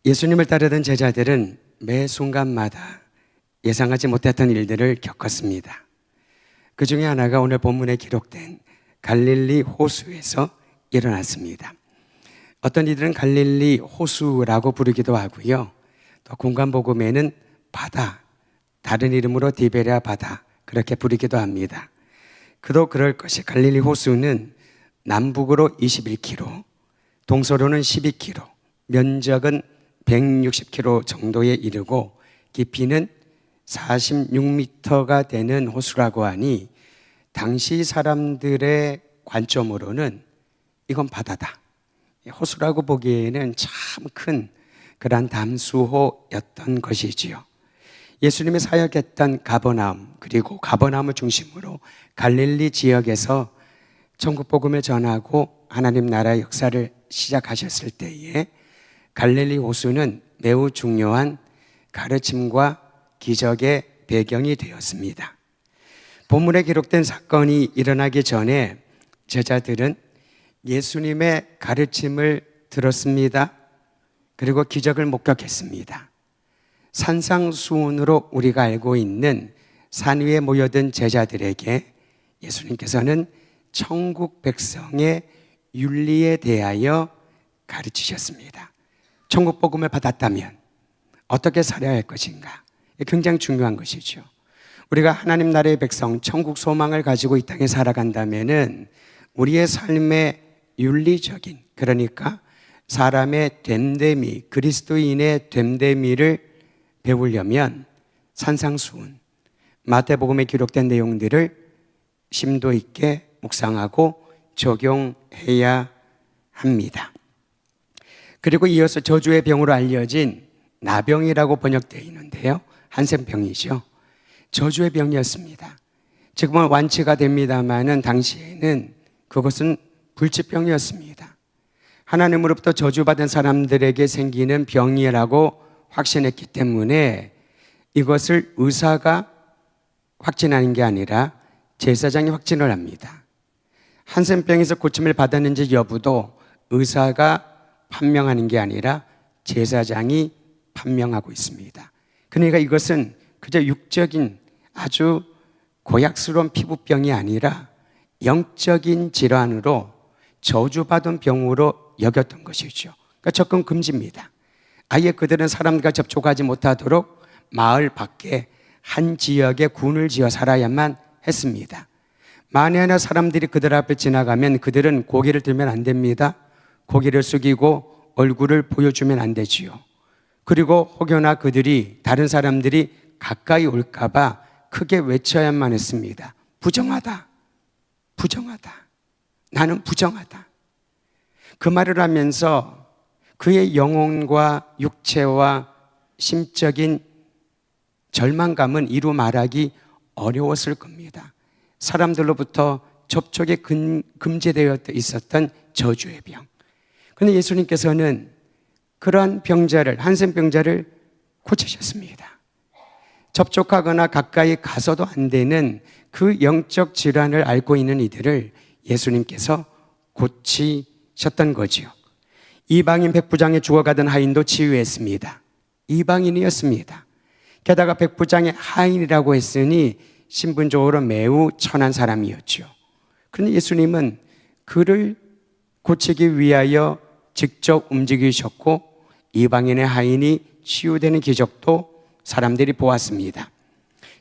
예수님을 따르던 제자들은 매 순간마다 예상하지 못했던 일들을 겪었습니다. 그 중에 하나가 오늘 본문에 기록된 갈릴리 호수에서 일어났습니다. 어떤 이들은 갈릴리 호수라고 부르기도 하고요. 또 공간복음에는 바다, 다른 이름으로 디베랴 바다 그렇게 부르기도 합니다. 그도 그럴 것이 갈릴리 호수는 남북으로 21km, 동서로는 12km, 면적은 160km 정도에 이르고 깊이는 46m가 되는 호수라고 하니 당시 사람들의 관점으로는 이건 바다다. 호수라고 보기에는 참 큰 그러한 담수호였던 것이지요. 예수님이 사역했던 가버나움, 그리고 가버나움을 중심으로 갈릴리 지역에서 천국복음을 전하고 하나님 나라의 역사를 시작하셨을 때에 갈릴리 호수는 매우 중요한 가르침과 기적의 배경이 되었습니다. 본문에 기록된 사건이 일어나기 전에 제자들은 예수님의 가르침을 들었습니다. 그리고 기적을 목격했습니다. 산상수훈으로 우리가 알고 있는 산 위에 모여든 제자들에게 예수님께서는 천국 백성의 윤리에 대하여 가르치셨습니다. 천국 복음을 받았다면 어떻게 살아야 할 것인가? 굉장히 중요한 것이죠. 우리가 하나님 나라의 백성, 천국 소망을 가지고 이 땅에 살아간다면은 우리의 삶의 윤리적인, 그러니까 사람의 됨됨이, 그리스도인의 됨됨이를 배우려면 산상수훈, 마태복음에 기록된 내용들을 심도 있게 묵상하고 적용해야 합니다. 그리고 이어서 저주의 병으로 알려진 나병이라고 번역되어 있는데요. 한센병이죠. 저주의 병이었습니다. 지금은 완치가 됩니다마는 당시에는 그것은 불치병이었습니다. 하나님으로부터 저주받은 사람들에게 생기는 병이라고 확신했기 때문에 이것을 의사가 확진하는 게 아니라 제사장이 확진을 합니다. 한센병에서 고침을 받았는지 여부도 의사가 판명하는 게 아니라 제사장이 판명하고 있습니다. 그러니까 이것은 그저 육적인 아주 고약스러운 피부병이 아니라 영적인 질환으로 저주받은 병으로 여겼던 것이죠. 그러니까 접근 금지입니다. 아예 그들은 사람과 접촉하지 못하도록 마을 밖에 한 지역에 군을 지어 살아야만 했습니다. 만에 하나 사람들이 그들 앞에 지나가면 그들은 고개를 들면 안 됩니다. 고개를 숙이고 얼굴을 보여주면 안 되지요. 그리고 혹여나 그들이, 다른 사람들이 가까이 올까봐 크게 외쳐야만 했습니다. 부정하다. 부정하다. 나는 부정하다. 그 말을 하면서 그의 영혼과 육체와 심적인 절망감은 이루 말하기 어려웠을 겁니다. 사람들로부터 접촉이 금지되어 있었던 저주의 병. 그런데 예수님께서는 그러한 병자를, 한센병자를 고치셨습니다. 접촉하거나 가까이 가서도 안 되는 그 영적 질환을 앓고 있는 이들을 예수님께서 고치셨던 거지요. 이방인 백부장에 죽어가던 하인도 치유했습니다. 이방인이었습니다. 게다가 백부장의 하인이라고 했으니 신분적으로 매우 천한 사람이었죠. 그런데 예수님은 그를 고치기 위하여 직접 움직이셨고 이방인의 하인이 치유되는 기적도 사람들이 보았습니다.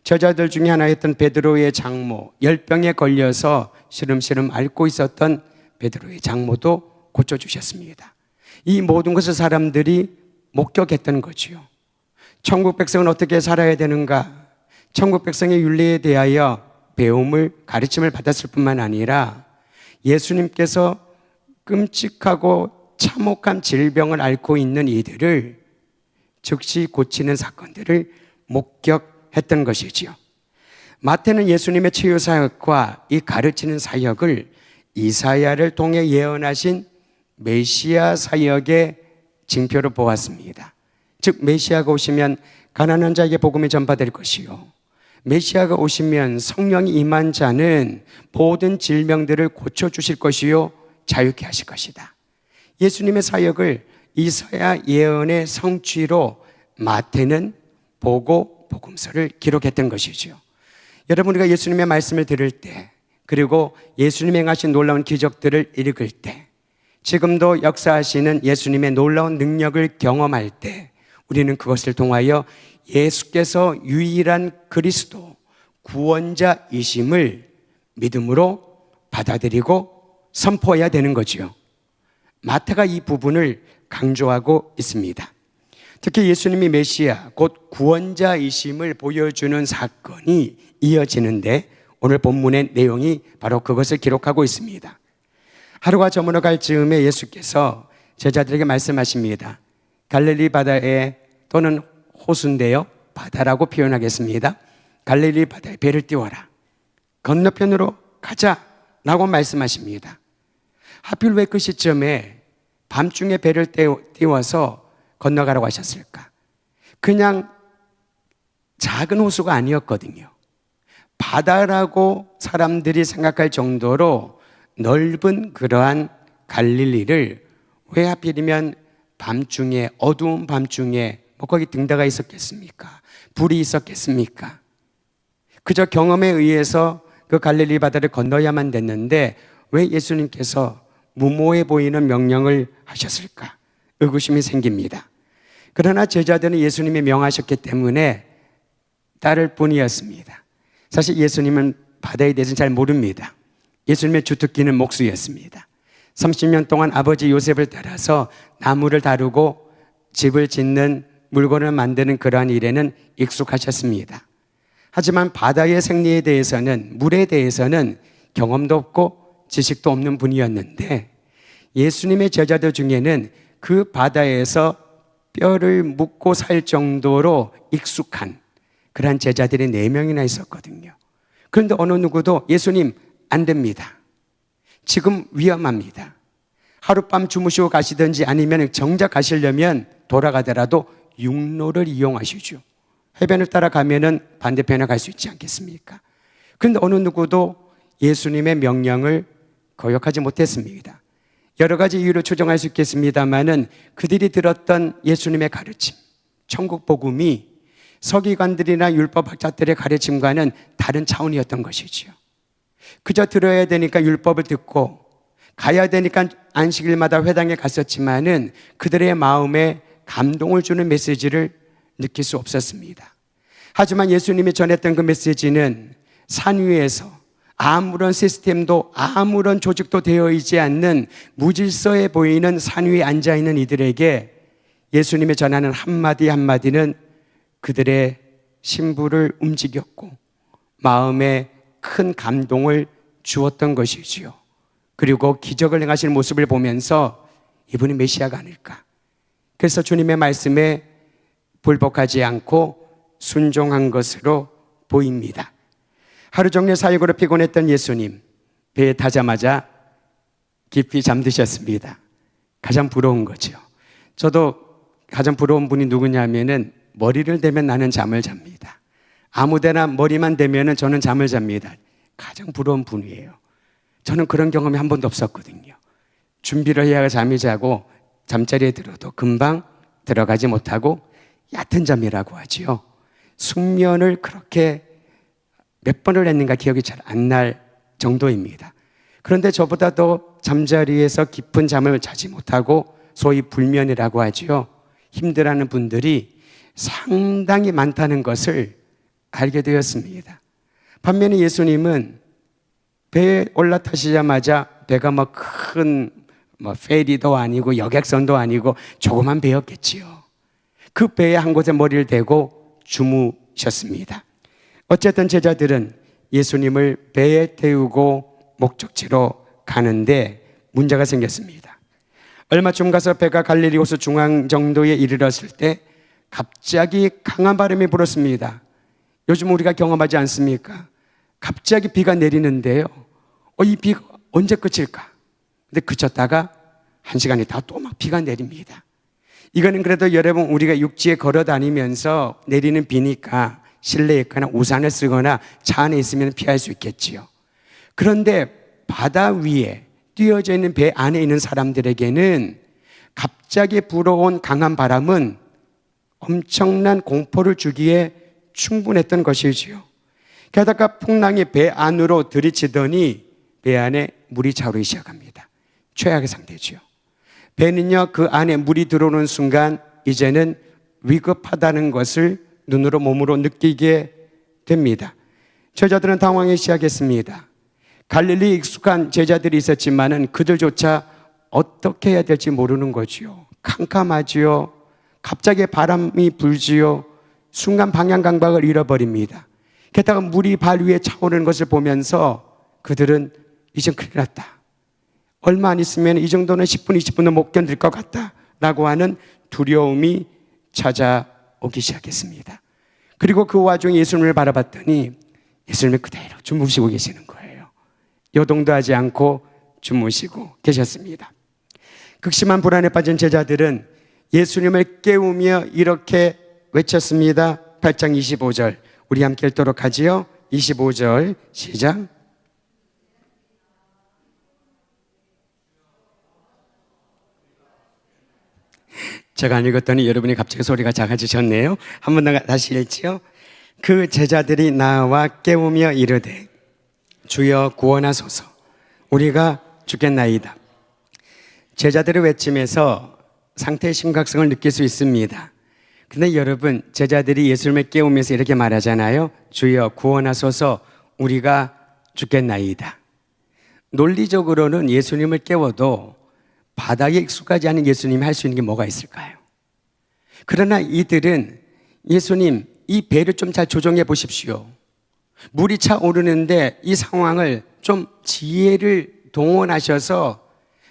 저자들 중에 하나였던 베드로의 장모, 열병에 걸려서 시름시름 앓고 있었던 베드로의 장모도 고쳐주셨습니다. 이 모든 것을 사람들이 목격했던 거지요. 천국 백성은 어떻게 살아야 되는가? 천국 백성의 윤리에 대하여 배움을, 가르침을 받았을 뿐만 아니라 예수님께서 끔찍하고 참혹한 질병을 앓고 있는 이들을 즉시 고치는 사건들을 목격했던 것이지요. 마태는 예수님의 치유 사역과 이 가르치는 사역을 이사야를 통해 예언하신 메시아 사역의 징표로 보았습니다. 즉 메시아가 오시면 가난한 자에게 복음이 전파될 것이요, 메시아가 오시면 성령이 임한 자는 모든 질병들을 고쳐주실 것이요 자유케 하실 것이다. 예수님의 사역을 이사야 예언의 성취로 마태는 보고 복음서를 기록했던 것이죠. 여러분, 우리가 예수님의 말씀을 들을 때, 그리고 예수님이 행하신 놀라운 기적들을 읽을 때, 지금도 역사하시는 예수님의 놀라운 능력을 경험할 때, 우리는 그것을 통하여 예수께서 유일한 그리스도 구원자이심을 믿음으로 받아들이고 선포해야 되는 거지요. 마태가 이 부분을 강조하고 있습니다. 특히 예수님이 메시아 곧 구원자이심을 보여주는 사건이 이어지는데, 오늘 본문의 내용이 바로 그것을 기록하고 있습니다. 하루가 저물어갈 즈음에 예수께서 제자들에게 말씀하십니다. 갈릴리 바다에, 또는 호수인데요, 바다라고 표현하겠습니다. 갈릴리 바다에 배를 띄워라, 건너편으로 가자 라고 말씀하십니다. 하필 왜 그 시점에 밤중에 배를 띄워서 건너가라고 하셨을까? 그냥 작은 호수가 아니었거든요. 바다라고 사람들이 생각할 정도로 넓은 그러한 갈릴리를 왜 하필이면 밤중에, 어두운 밤중에 거기 등대가 있었겠습니까? 불이 있었겠습니까? 그저 경험에 의해서 그 갈릴리 바다를 건너야만 됐는데 왜 예수님께서 무모해 보이는 명령을 하셨을까? 의구심이 생깁니다. 그러나 제자들은 예수님이 명하셨기 때문에 따를 뿐이었습니다. 사실 예수님은 바다에 대해서는 잘 모릅니다. 예수님의 주특기는 목수였습니다. 30년 동안 아버지 요셉을 따라서 나무를 다루고 집을 짓는, 물건을 만드는 그러한 일에는 익숙하셨습니다. 하지만 바다의 생리에 대해서는, 물에 대해서는 경험도 없고 지식도 없는 분이었는데, 예수님의 제자들 중에는 그 바다에서 뼈를 묻고 살 정도로 익숙한 그러한 제자들이 4명이나 있었거든요. 그런데 어느 누구도 예수님 안 됩니다, 지금 위험합니다, 하룻밤 주무시고 가시든지 아니면 정작 가시려면 돌아가더라도 육로를 이용하시죠. 해변을 따라가면은 반대편에 갈 수 있지 않겠습니까? 그런데 어느 누구도 예수님의 명령을 거역하지 못했습니다. 여러 가지 이유로 추정할 수 있겠습니다만은 그들이 들었던 예수님의 가르침, 천국 복음이 서기관들이나 율법학자들의 가르침과는 다른 차원이었던 것이지요. 그저 들어야 되니까 율법을 듣고 가야 되니까 안식일마다 회당에 갔었지만은 그들의 마음에 감동을 주는 메시지를 느낄 수 없었습니다. 하지만 예수님이 전했던 그 메시지는 산 위에서 아무런 시스템도 아무런 조직도 되어 있지 않는 무질서해 보이는 산 위에 앉아있는 이들에게 예수님이 전하는 한마디 한마디는 그들의 심부를 움직였고 마음에 큰 감동을 주었던 것이지요. 그리고 기적을 행하시는 모습을 보면서 이분이 메시아가 아닐까, 그래서 주님의 말씀에 불복하지 않고 순종한 것으로 보입니다. 하루 종일 사역으로 피곤했던 예수님, 배에 타자마자 깊이 잠드셨습니다. 가장 부러운 거죠. 저도 가장 부러운 분이 누구냐면은 머리를 대면 나는 잠을 잡니다. 아무데나 머리만 대면은 저는 잠을 잡니다. 가장 부러운 분이에요. 저는 그런 경험이 한 번도 없었거든요. 준비를 해야 잠이 자고 잠자리에 들어도 금방 들어가지 못하고 얕은 잠이라고 하지요. 숙면을 그렇게 몇 번을 했는가 기억이 잘 안 날 정도입니다. 그런데 저보다 더 잠자리에서 깊은 잠을 자지 못하고 소위 불면이라고 하지요. 힘들어하는 분들이 상당히 많다는 것을 알게 되었습니다. 반면에 예수님은 배에 올라타시자마자 배가 큰 페리도 아니고 여객선도 아니고 조그만 배였겠지요. 그 배에 한 곳에 머리를 대고 주무셨습니다. 어쨌든 제자들은 예수님을 배에 태우고 목적지로 가는데 문제가 생겼습니다. 얼마쯤 가서 배가 갈릴리 호수 중앙 정도에 이르렀을 때 갑자기 강한 바람이 불었습니다. 요즘 우리가 경험하지 않습니까? 갑자기 비가 내리는데요. 이 비가 언제 끝일까? 근데 그쳤다가 1시간 있다가 또 막 비가 내립니다. 이거는 그래도 여러분 우리가 육지에 걸어 다니면서 내리는 비니까 실내에 있거나 우산을 쓰거나 차 안에 있으면 피할 수 있겠지요. 그런데 바다 위에 띄어져 있는 배 안에 있는 사람들에게는 갑자기 불어온 강한 바람은 엄청난 공포를 주기에 충분했던 것이지요. 게다가 풍랑이 배 안으로 들이치더니 배 안에 물이 차오르기 시작합니다. 최악의 상태지요. 배는요, 그 안에 물이 들어오는 순간 이제는 위급하다는 것을 눈으로 몸으로 느끼게 됩니다. 제자들은 당황하기 시작했습니다. 갈릴리에 익숙한 제자들이 있었지만은 그들조차 어떻게 해야 될지 모르는 거지요. 캄캄하지요. 갑자기 바람이 불지요. 순간 방향 감각을 잃어버립니다. 게다가 물이 발 위에 차오르는 것을 보면서 그들은 이젠 큰일 났다. 얼마 안 있으면 이 정도는 10분, 20분은 못 견딜 것 같다 라고 하는 두려움이 찾아오기 시작했습니다. 그리고 그 와중에 예수님을 바라봤더니 예수님이 그대로 주무시고 계시는 거예요. 요동도 하지 않고 주무시고 계셨습니다. 극심한 불안에 빠진 제자들은 예수님을 깨우며 이렇게 외쳤습니다. 8장 25절 우리 함께 읽도록 하지요. 25절 시작. 제가 안 읽었더니 여러분이 갑자기 소리가 작아지셨네요. 한 번 더 다시 읽지요. 그 제자들이 나와 깨우며 이르되 주여 구원하소서 우리가 죽겠나이다. 제자들의 외침에서 상태의 심각성을 느낄 수 있습니다. 근데 여러분, 제자들이 예수님을 깨우면서 이렇게 말하잖아요. 주여 구원하소서 우리가 죽겠나이다. 논리적으로는 예수님을 깨워도 바닥에 익숙하지 않은 예수님이 할 수 있는 게 뭐가 있을까요? 그러나 이들은 예수님 이 배를 좀 잘 조정해 보십시오. 물이 차오르는데 이 상황을 좀 지혜를 동원하셔서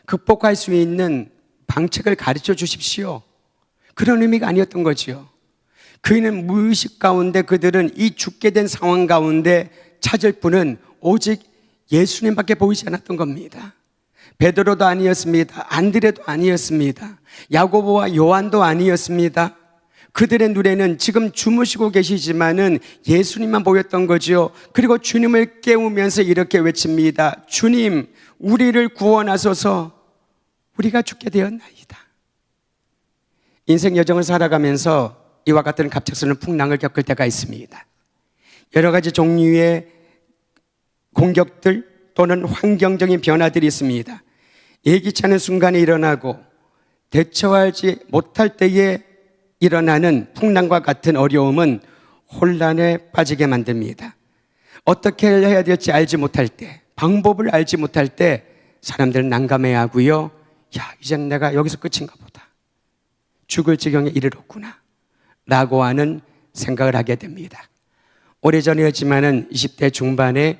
극복할 수 있는 방책을 가르쳐 주십시오. 그런 의미가 아니었던 거지요. 그이는 무의식 가운데 그들은 이 죽게 된 상황 가운데 찾을 분은 오직 예수님밖에 보이지 않았던 겁니다. 베드로도 아니었습니다. 안드레도 아니었습니다. 야고보와 요한도 아니었습니다. 그들의 눈에는 지금 주무시고 계시지만은 예수님만 보였던 거죠. 그리고 주님을 깨우면서 이렇게 외칩니다. 주님, 우리를 구원하소서 우리가 죽게 되었나이다. 인생 여정을 살아가면서 이와 같은 갑작스러운 풍랑을 겪을 때가 있습니다. 여러 가지 종류의 공격들 또는 환경적인 변화들이 있습니다. 예기치 않은 순간에 일어나고 대처하지 못할 때에 일어나는 풍랑과 같은 어려움은 혼란에 빠지게 만듭니다. 어떻게 해야 될지 알지 못할 때, 방법을 알지 못할 때 사람들은 난감해하고요. 야, 이제는 내가 여기서 끝인가 보다. 죽을 지경에 이르렀구나 라고 하는 생각을 하게 됩니다. 오래전이었지만은 20대 중반에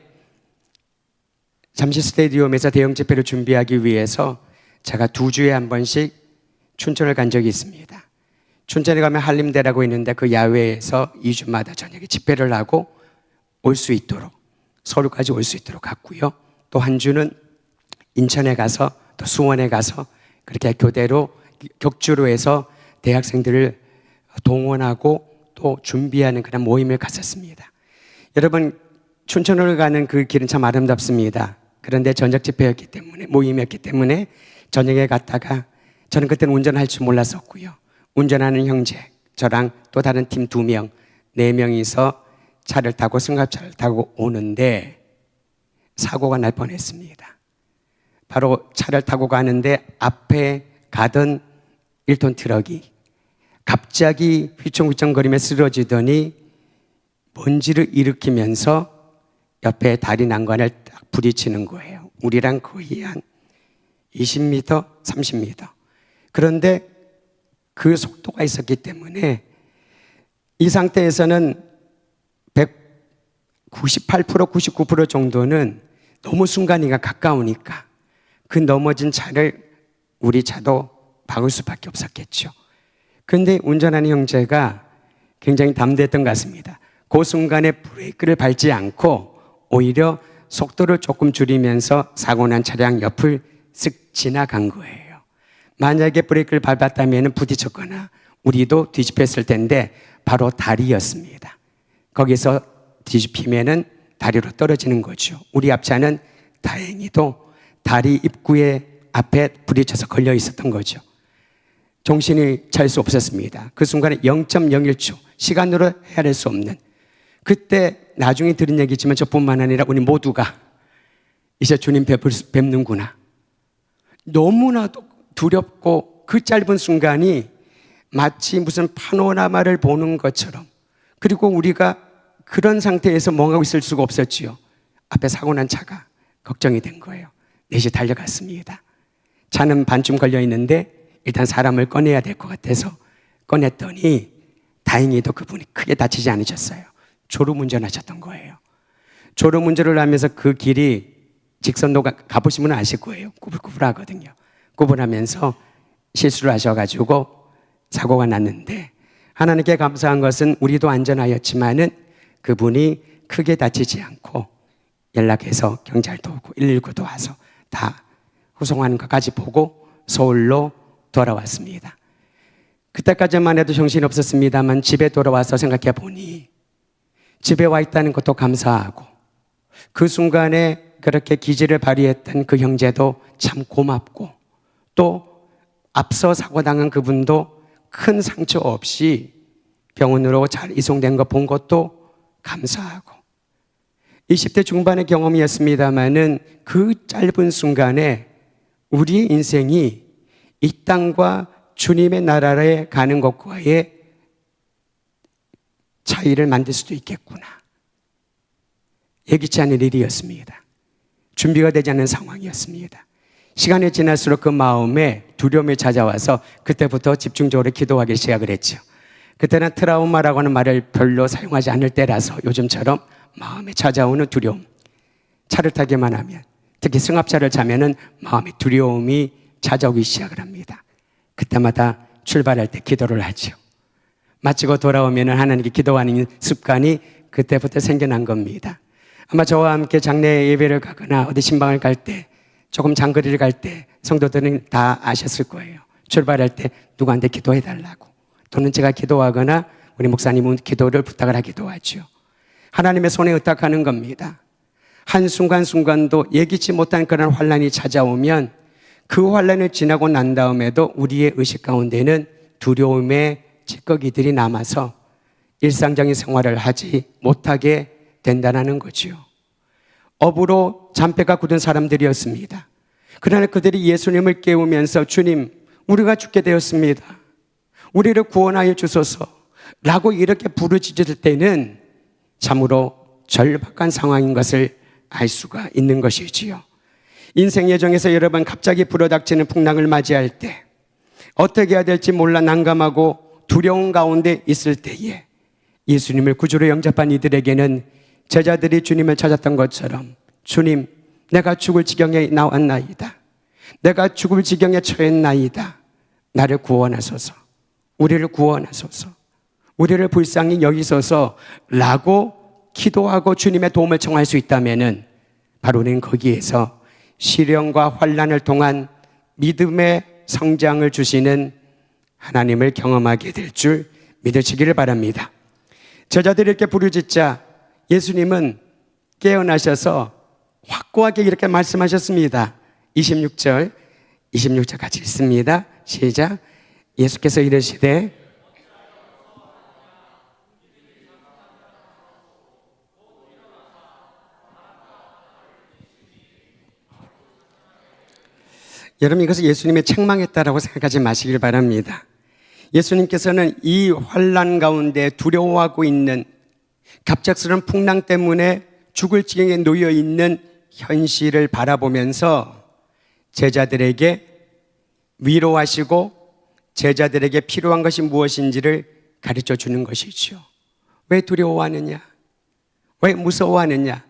잠시 스테디움에서 대형 집회를 준비하기 위해서 제가 2주에 한 번씩 춘천을 간 적이 있습니다. 춘천에 가면 한림대라고 있는데 그 야외에서 2주마다 저녁에 집회를 하고 올 수 있도록 서울까지 올 수 있도록 갔고요. 또 한 주는 인천에 가서 또 수원에 가서 그렇게 교대로 격주로 해서 대학생들을 동원하고 또 준비하는 그런 모임을 갔었습니다. 여러분, 춘천을 가는 그 길은 참 아름답습니다. 그런데 저녁 집회였기 때문에, 모임이었기 때문에 저녁에 갔다가 저는 그때는 운전할 줄 몰랐었고요. 운전하는 형제, 저랑 또 다른 팀 2명, 4명이서 차를 타고 승합차를 타고 오는데 사고가 날 뻔했습니다. 바로 차를 타고 가는데 앞에 가던 1톤 트럭이 갑자기 휘청휘청거리며 쓰러지더니 먼지를 일으키면서 옆에 다리 난간을 딱 부딪히는 거예요. 우리랑 거의 한 20m, 30m. 그런데 그 속도가 있었기 때문에 이 상태에서는 198%, 99% 정도는 너무 순간이가 가까우니까 그 넘어진 차를 우리 차도 박을 수밖에 없었겠죠. 그런데 운전하는 형제가 굉장히 담대했던 것 같습니다. 그 순간에 브레이크를 밟지 않고 오히려 속도를 조금 줄이면서 사고 난 차량 옆을 쓱 지나간 거예요. 만약에 브레이크를 밟았다면 부딪혔거나 우리도 뒤집혔을 텐데 바로 다리였습니다. 거기서 뒤집히면은 다리로 떨어지는 거죠. 우리 앞차는 다행히도 다리 입구에 앞에 부딪혀서 걸려 있었던 거죠. 정신이 찰 수 없었습니다. 그 순간에 0.01초, 시간으로 헤아릴 수 없는, 그때 나중에 들은 얘기지만 저뿐만 아니라 우리 모두가 이제 주님 뵙는구나. 너무나도 두렵고 그 짧은 순간이 마치 무슨 파노라마를 보는 것처럼, 그리고 우리가 그런 상태에서 멍하고 있을 수가 없었지요. 앞에 사고 난 차가 걱정이 된 거예요. 넷이 달려갔습니다. 차는 반쯤 걸려 있는데 일단 사람을 꺼내야 될 것 같아서 꺼냈더니 다행히도 그분이 크게 다치지 않으셨어요. 졸음운전하셨던 거예요. 졸음운전을 하면서 그 길이 직선로 가보시면 아실 거예요. 꾸불꾸불하거든요. 꾸불하면서 실수를 하셔가지고 사고가 났는데, 하나님께 감사한 것은 우리도 안전하였지만은 그분이 크게 다치지 않고 연락해서 경찰도 오고 119도 와서 다 후송하는 것까지 보고 서울로 돌아왔습니다. 그때까지만 해도 정신이 없었습니다만 집에 돌아와서 생각해 보니 집에 와 있다는 것도 감사하고, 그 순간에 그렇게 기지를 발휘했던 그 형제도 참 고맙고, 또 앞서 사고당한 그분도 큰 상처 없이 병원으로 잘 이송된 거 본 것도 감사하고, 20대 중반의 경험이었습니다마는 그 짧은 순간에 우리의 인생이 이 땅과 주님의 나라에 가는 것과의 차이를 만들 수도 있겠구나. 예기치 않은 일이었습니다. 준비가 되지 않은 상황이었습니다. 시간이 지날수록 그 마음에 두려움이 찾아와서 그때부터 집중적으로 기도하기 시작을 했죠. 그때는 트라우마라고 하는 말을 별로 사용하지 않을 때라서 요즘처럼 마음에 찾아오는 두려움, 차를 타기만 하면, 특히 승합차를 타면은 마음의 두려움이 찾아오기 시작을 합니다. 그때마다 출발할 때 기도를 하죠. 마치고 돌아오면 하나님께 기도하는 습관이 그때부터 생겨난 겁니다. 아마 저와 함께 장례 예배를 가거나 어디 신방을 갈 때, 조금 장거리를 갈 때 성도들은 다 아셨을 거예요. 출발할 때 누구한테 기도해 달라고, 또는 제가 기도하거나 우리 목사님은 기도를 부탁을 하기도 하죠. 하나님의 손에 의탁하는 겁니다. 한순간순간도 예기치 못한 그런 환난이 찾아오면 그 환난을 지나고 난 다음에도 우리의 의식 가운데는 두려움의 찌꺼기들이 남아서 일상적인 생활을 하지 못하게 된다는 거지요. 업으로 잔뼈가 굳은 사람들이었습니다. 그러나 그들이 예수님을 깨우면서 주님, 우리가 죽게 되었습니다. 우리를 구원하여 주소서 라고 이렇게 부르짖을 때는 참으로 절박한 상황인 것을 알 수가 있는 것이지요. 인생 여정에서 여러분 갑자기 불어닥치는 풍랑을 맞이할 때, 어떻게 해야 될지 몰라 난감하고 두려운 가운데 있을 때에 예수님을 구주로 영접한 이들에게는 제자들이 주님을 찾았던 것처럼, 주님, 내가 죽을 지경에 나왔나이다. 내가 죽을 지경에 처했나이다. 나를 구원하소서. 우리를 구원하소서. 우리를 불쌍히 여기소서 라고 기도하고 주님의 도움을 청할 수 있다면은 바로 우리는 거기에서 시련과 환난을 통한 믿음의 성장을 주시는 하나님을 경험하게 될 줄 믿으시기를 바랍니다. 제자들이 이렇게 부르짖자 예수님은 깨어나셔서 확고하게 이렇게 말씀하셨습니다. 26절 같이 읽습니다. 시작. 예수께서 이르시되 여러분, 이것을 예수님의 책망했다라고 생각하지 마시길 바랍니다. 예수님께서는 이 환난 가운데 두려워하고 있는, 갑작스러운 풍랑 때문에 죽을 지경에 놓여 있는 현실을 바라보면서 제자들에게 위로하시고 제자들에게 필요한 것이 무엇인지를 가르쳐 주는 것이죠. 왜 두려워하느냐? 왜 무서워하느냐?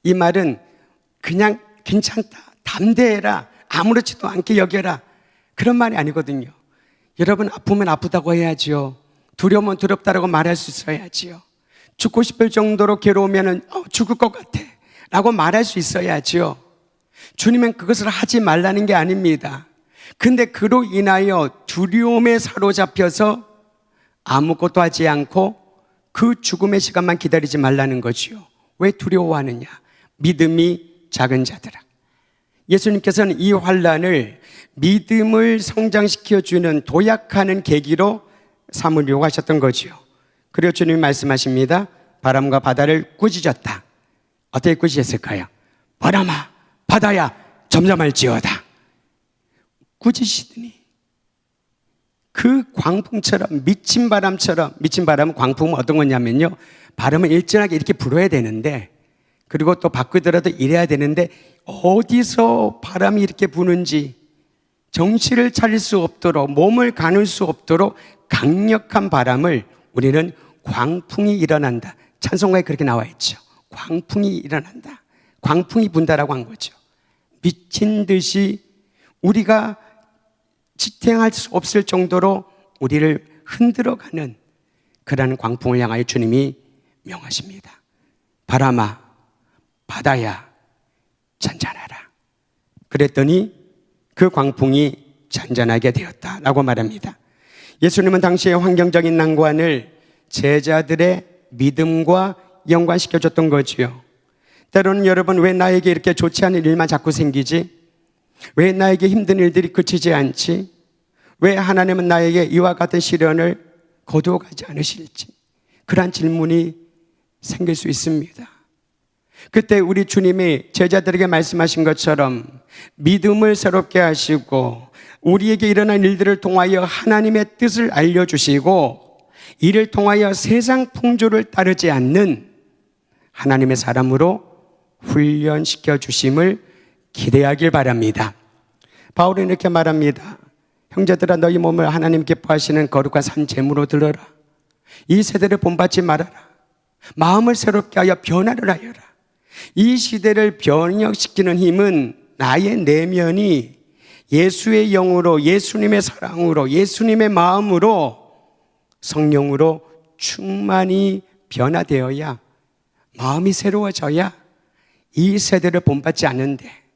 이 말은 그냥 괜찮다, 담대해라, 아무렇지도 않게 여겨라, 그런 말이 아니거든요. 여러분, 아프면 아프다고 해야지요. 두려우면 두렵다라고 말할 수 있어야지요. 죽고 싶을 정도로 괴로우면 죽을 것 같아 라고 말할 수 있어야지요. 주님은 그것을 하지 말라는 게 아닙니다. 근데 그로 인하여 두려움에 사로잡혀서 아무것도 하지 않고 그 죽음의 시간만 기다리지 말라는 거지요. 왜 두려워하느냐? 믿음이 작은 자들아. 예수님께서는 이 환난을 믿음을 성장시켜주는 도약하는 계기로 삼으려고 하셨던 거지요. 그리고 주님이 말씀하십니다. 바람과 바다를 꾸짖었다. 어떻게 꾸짖었을까요? 바람아, 바다야, 잠잠할지어다. 꾸짖으시더니 그 광풍처럼, 미친 바람처럼, 미친 바람은, 광풍은 어떤 거냐면요, 바람은 일정하게 이렇게 불어야 되는데, 그리고 또 바꾸더라도 이래야 되는데, 어디서 바람이 이렇게 부는지 정신을 차릴 수 없도록, 몸을 가눌 수 없도록 강력한 바람을 우리는 광풍이 일어난다. 찬송가에 그렇게 나와 있죠. 광풍이 일어난다. 광풍이 분다라고 한 거죠. 미친 듯이 우리가 지탱할 수 없을 정도로 우리를 흔들어가는 그러한 광풍을 향하여 주님이 명하십니다. 바람아, 바다야, 잔잔하라. 그랬더니 그 광풍이 잔잔하게 되었다라고 말합니다. 예수님은 당시의 환경적인 난관을 제자들의 믿음과 연관시켜줬던 거지요. 때로는 여러분, 왜 나에게 이렇게 좋지 않은 일만 자꾸 생기지? 왜 나에게 힘든 일들이 그치지 않지? 왜 하나님은 나에게 이와 같은 시련을 거두어가지 않으실지? 그러한 질문이 생길 수 있습니다. 그때 우리 주님이 제자들에게 말씀하신 것처럼 믿음을 새롭게 하시고 우리에게 일어난 일들을 통하여 하나님의 뜻을 알려주시고 이를 통하여 세상 풍조를 따르지 않는 하나님의 사람으로 훈련시켜 주심을 기대하길 바랍니다. 바울은 이렇게 말합니다. 형제들아, 너희 몸을 하나님 기뻐하시는 거룩한 산 제물로 드러라. 이 세대를 본받지 말아라. 마음을 새롭게 하여 변화를 하여라. 이 시대를 변혁시키는 힘은 나의 내면이 예수의 영으로, 예수님의 사랑으로, 예수님의 마음으로, 성령으로 충만히 변화되어야, 마음이 새로워져야 이 세대를 본받지 않는데,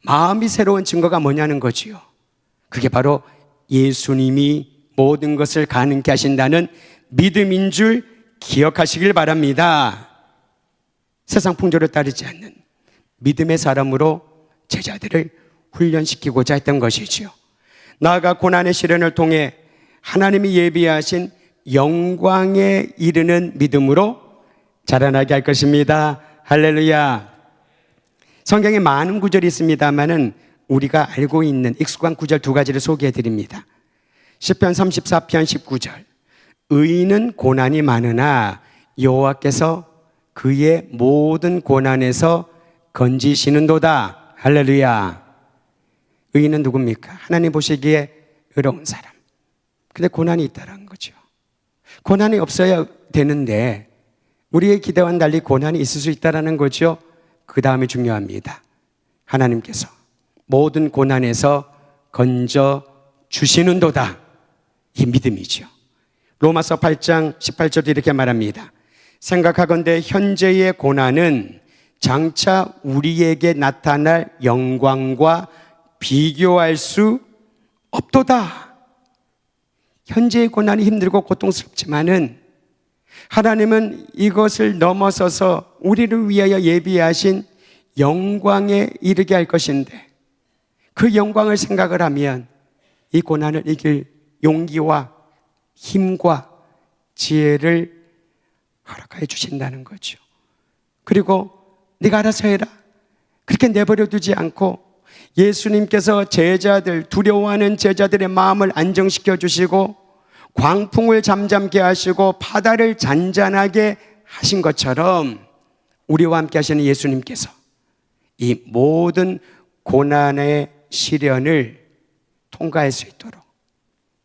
마음이 새로운 증거가 뭐냐는 거지요. 그게 바로 예수님이 모든 것을 가능케 하신다는 믿음인 줄 기억하시길 바랍니다. 세상 풍조를 따르지 않는 믿음의 사람으로 제자들을 훈련시키고자 했던 것이지요. 나아가 고난의 시련을 통해 하나님이 예비하신 영광에 이르는 믿음으로 자라나게 할 것입니다. 할렐루야. 성경에 많은 구절이 있습니다만은 우리가 알고 있는 익숙한 구절 두 가지를 소개해 드립니다. 시편 34편 19절. 의인은 고난이 많으나 여호와께서 그의 모든 고난에서 건지시는도다. 할렐루야. 의인은 누굽니까? 하나님 보시기에 의로운 사람. 근데 고난이 있다는 거죠. 고난이 없어야 되는데 우리의 기대와는 달리 고난이 있을 수 있다는 거죠. 그 다음이 중요합니다. 하나님께서 모든 고난에서 건져 주시는도다. 이 믿음이죠. 로마서 8장 18절도 이렇게 말합니다. 생각하건대 현재의 고난은 장차 우리에게 나타날 영광과 비교할 수 없도다. 현재의 고난이 힘들고 고통스럽지만은 하나님은 이것을 넘어서서 우리를 위하여 예비하신 영광에 이르게 할 것인데 그 영광을 생각을 하면 이 고난을 이길 용기와 힘과 지혜를 허락하여 주신다는 거죠. 그리고 네가 알아서 해라. 그렇게 내버려 두지 않고 예수님께서 제자들, 두려워하는 제자들의 마음을 안정시켜 주시고 광풍을 잠잠케 하시고 바다를 잔잔하게 하신 것처럼 우리와 함께 하시는 예수님께서 이 모든 고난의 시련을 통과할 수 있도록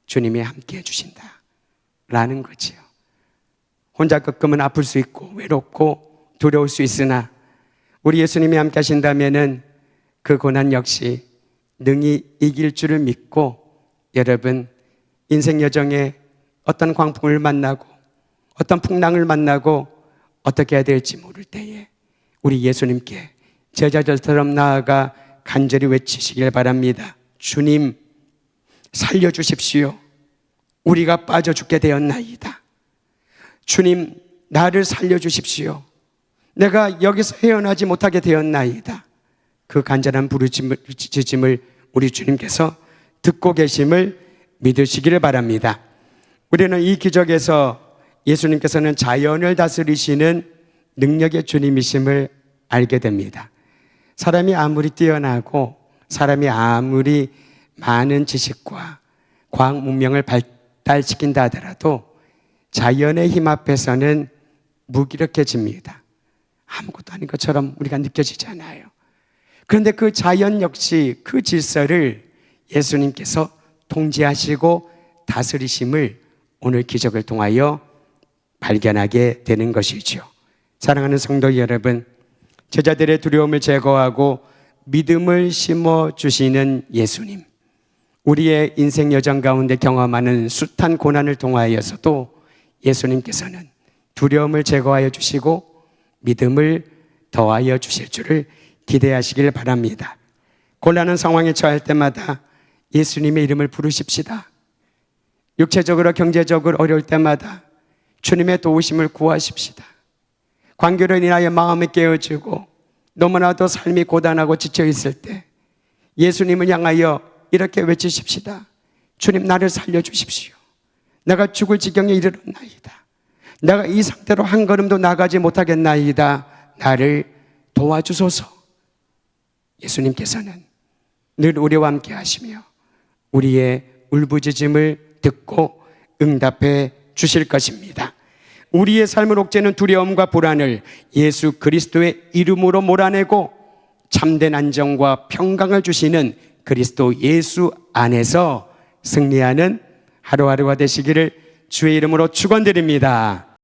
주님이 함께 해주신다라는 거지요. 혼자 겪으면 아플 수 있고 외롭고 두려울 수 있으나 우리 예수님이 함께 하신다면은 그 고난 역시 능히 이길 줄을 믿고 여러분 인생 여정에 어떤 광풍을 만나고 어떤 풍랑을 만나고 어떻게 해야 될지 모를 때에 우리 예수님께 제자들처럼 나아가 간절히 외치시길 바랍니다. 주님 살려주십시오. 우리가 빠져 죽게 되었나이다. 주님 나를 살려주십시오. 내가 여기서 헤어나지 못하게 되었나이다. 그 간절한 부르짖음을 우리 주님께서 듣고 계심을 믿으시기를 바랍니다. 우리는 이 기적에서 예수님께서는 자연을 다스리시는 능력의 주님이심을 알게 됩니다. 사람이 아무리 뛰어나고 사람이 아무리 많은 지식과 과학 문명을 발달시킨다 하더라도 자연의 힘 앞에서는 무기력해집니다. 아무것도 아닌 것처럼 우리가 느껴지잖아요. 그런데 그 자연 역시 그 질서를 예수님께서 통제하시고 다스리심을 오늘 기적을 통하여 발견하게 되는 것이죠. 사랑하는 성도 여러분, 제자들의 두려움을 제거하고 믿음을 심어주시는 예수님, 우리의 인생 여정 가운데 경험하는 숱한 고난을 통하여서도 예수님께서는 두려움을 제거하여 주시고 믿음을 더하여 주실 줄을 기대하시길 바랍니다. 곤란한 상황에 처할 때마다 예수님의 이름을 부르십시다. 육체적으로 경제적으로 어려울 때마다 주님의 도우심을 구하십시다. 관계로 인하여 마음이 깨어지고 너무나도 삶이 고단하고 지쳐 있을 때 예수님을 향하여 이렇게 외치십시다. 주님, 나를 살려주십시오. 내가 죽을 지경에 이르렀나이다. 내가 이 상태로 한 걸음도 나가지 못하겠나이다. 나를 도와주소서. 예수님께서는 늘 우리와 함께 하시며 우리의 울부짖음을 듣고 응답해 주실 것입니다. 우리의 삶을 옥죄는 두려움과 불안을 예수 그리스도의 이름으로 몰아내고 참된 안정과 평강을 주시는 그리스도 예수 안에서 승리하는 하루하루가 되시기를 주의 이름으로 축원드립니다.